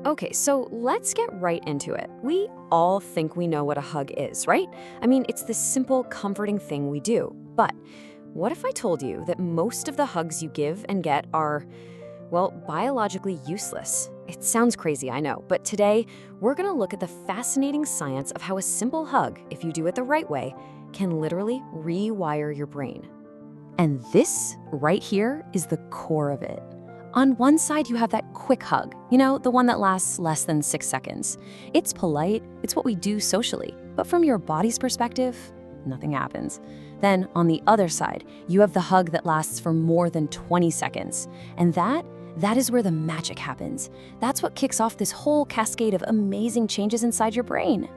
Okay, so let's get right into it. We all think we know what a hug is, right? I mean, it's this simple, comforting thing we do. But what if I told you that most of the hugs you give and get are, well, biologically useless? It sounds crazy, I know, but today we're gonna look at the fascinating science of how a simple hug, if you do it the right way, can literally rewire your brain. And this right here is the core of it. On one side, you have that quick hug, the one that lasts less than 6 seconds. It's polite, it's what we do socially, but from your body's perspective, nothing happens. Then on the other side, you have the hug that lasts for more than 20 seconds. And that is where the magic happens. That's what kicks off this whole cascade of amazing changes inside your brain.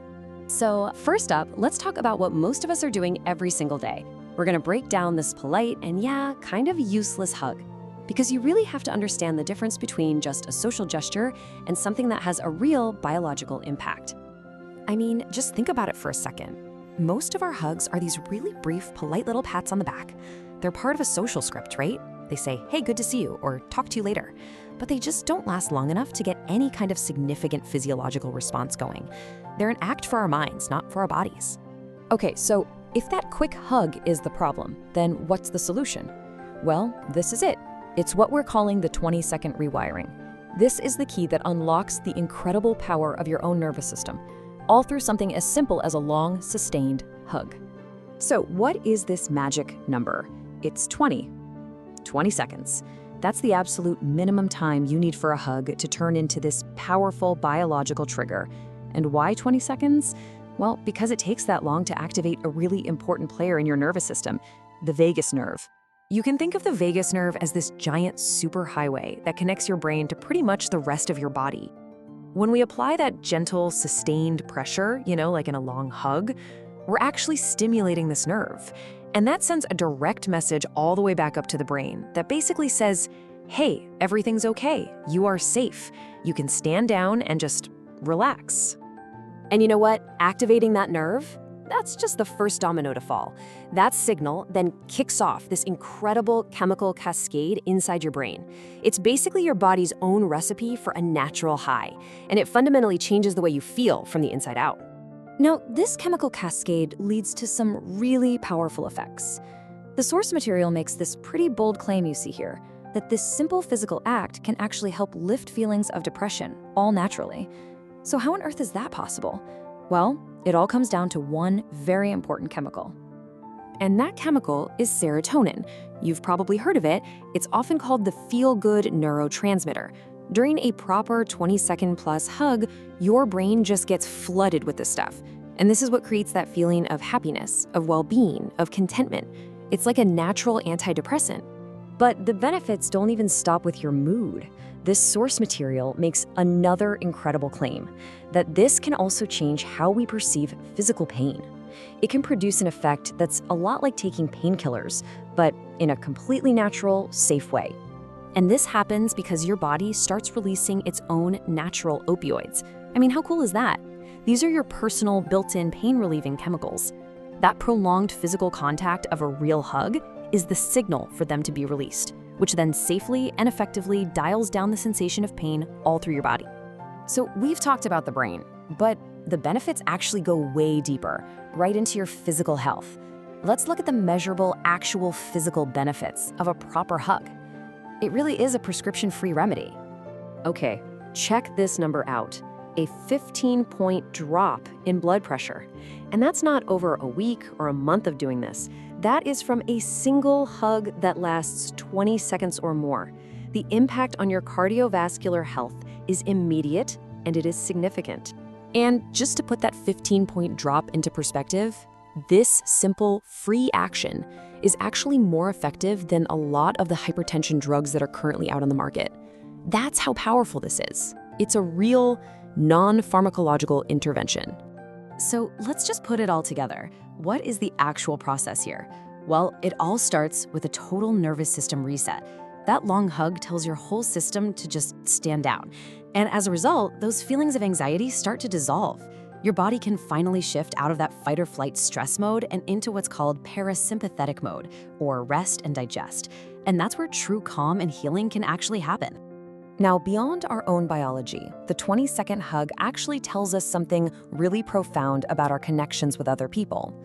So first up, let's talk about what most of us are doing every single day. We're gonna break down this polite and kind of useless hug. Because you really have to understand the difference between just a social gesture and something that has a real biological impact. I mean, just think about it for a second. Most of our hugs are these really brief, polite little pats on the back. They're part of a social script, right? They say, hey, good to see you, or talk to you later. But they just don't last long enough to get any kind of significant physiological response going. They're an act for our minds, not for our bodies. Okay, so if that quick hug is the problem, then what's the solution? Well, this is it. It's what we're calling the 20-second rewiring. This is the key that unlocks the incredible power of your own nervous system, all through something as simple as a long, sustained hug. So what is this magic number? It's 20. 20 seconds. That's the absolute minimum time you need for a hug to turn into this powerful biological trigger. And why 20 seconds? Well, because it takes that long to activate a really important player in your nervous system, the vagus nerve. You can think of the vagus nerve as this giant superhighway that connects your brain to pretty much the rest of your body. When we apply that gentle, sustained pressure, like in a long hug, we're actually stimulating this nerve. And that sends a direct message all the way back up to the brain that basically says, hey, everything's okay. You are safe. You can stand down and just relax. And you know what? Activating that nerve, that's just the first domino to fall. That signal then kicks off this incredible chemical cascade inside your brain. It's basically your body's own recipe for a natural high, and it fundamentally changes the way you feel from the inside out. Now, this chemical cascade leads to some really powerful effects. The source material makes this pretty bold claim you see here, that this simple physical act can actually help lift feelings of depression, all naturally. So how on earth is that possible? Well, it all comes down to one very important chemical. And that chemical is serotonin. You've probably heard of it. It's often called the feel-good neurotransmitter. During a proper 20-second plus hug, your brain just gets flooded with this stuff. And this is what creates that feeling of happiness, of well-being, of contentment. It's like a natural antidepressant. But the benefits don't even stop with your mood. This source material makes another incredible claim, that this can also change how we perceive physical pain. It can produce an effect that's a lot like taking painkillers, but in a completely natural, safe way. And this happens because your body starts releasing its own natural opioids. I mean, how cool is that? These are your personal built-in pain-relieving chemicals. That prolonged physical contact of a real hug is the signal for them to be released, which then safely and effectively dials down the sensation of pain all through your body. So we've talked about the brain, but the benefits actually go way deeper, right into your physical health. Let's look at the measurable, actual physical benefits of a proper hug. It really is a prescription-free remedy. Okay, check this number out. A 15-point drop in blood pressure. And that's not over a week or a month of doing this. That is from a single hug that lasts 20 seconds or more. The impact on your cardiovascular health is immediate and it is significant. And just to put that 15-point drop into perspective, this simple, free action is actually more effective than a lot of the hypertension drugs that are currently out on the market. That's how powerful this is. It's a real, non-pharmacological intervention. So let's just put it all together. What is the actual process here? Well, it all starts with a total nervous system reset. That long hug tells your whole system to just stand down. And as a result, those feelings of anxiety start to dissolve. Your body can finally shift out of that fight or flight stress mode and into what's called parasympathetic mode, or rest and digest. And that's where true calm and healing can actually happen. Now, beyond our own biology, the 20-second hug actually tells us something really profound about our connections with other people.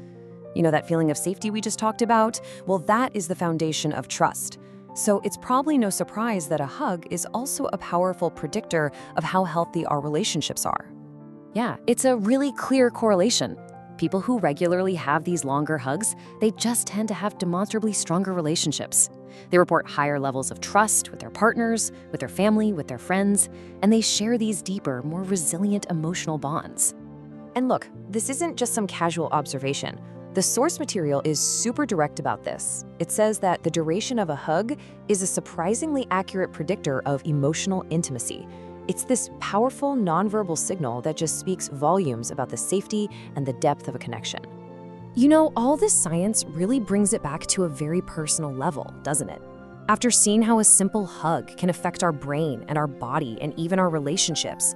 You know that feeling of safety we just talked about? Well, that is the foundation of trust. So it's probably no surprise that a hug is also a powerful predictor of how healthy our relationships are. Yeah, it's a really clear correlation. People who regularly have these longer hugs, they just tend to have demonstrably stronger relationships. They report higher levels of trust with their partners, with their family, with their friends, and they share these deeper, more resilient emotional bonds. And look, this isn't just some casual observation. The source material is super direct about this. It says that the duration of a hug is a surprisingly accurate predictor of emotional intimacy. It's this powerful nonverbal signal that just speaks volumes about the safety and the depth of a connection. You know, all this science really brings it back to a very personal level, doesn't it? After seeing how a simple hug can affect our brain and our body and even our relationships,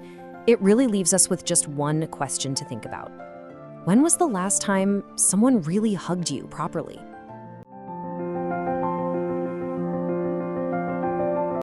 it really leaves us with just one question to think about. When was the last time someone really hugged you properly?